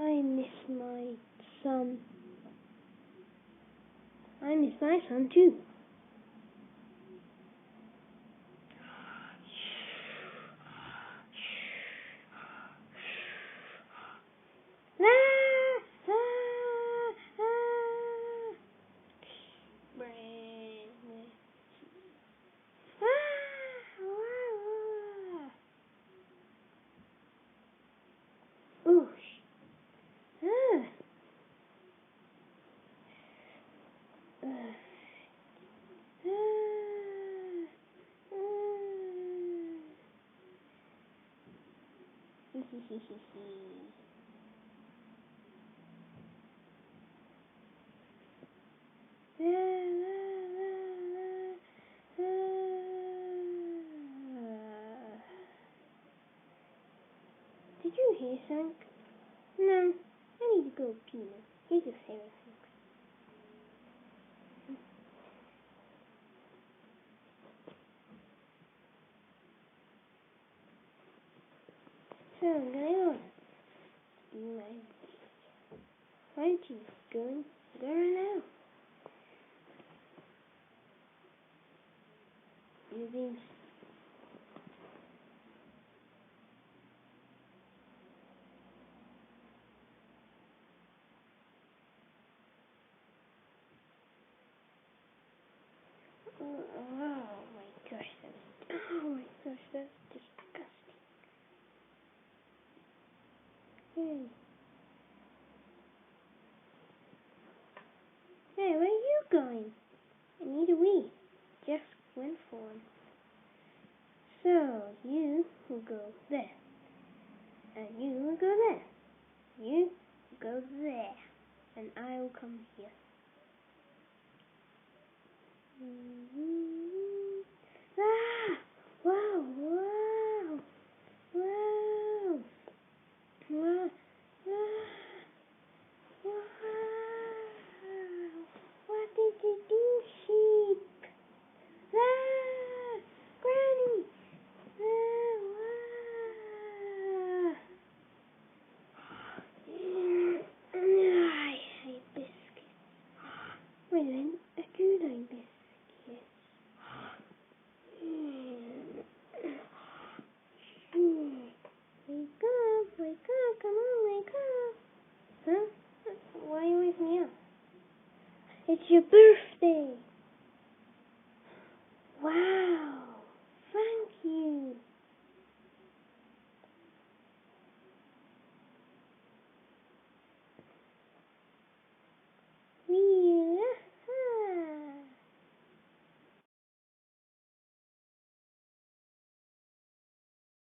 I miss my son. I miss my son too. Did you hear something? No, I need to go pee now. Here's your favorite thing. So I'm gonna go do my. Why don't you go right now? Using. Oh my gosh, that's disgusting. Hey, where are you going? I need a wee. Just went for him. So, you will go there. And you will go there. You go there. And I will come here. Ah! Wow! Wow! Wow! Wow! Wow! What did you do, sheep? Ah! Granny! I hate biscuits. Wait, I do like biscuits. Wake up, come on, wake up. Huh? Why are you waking me up? It's your birthday.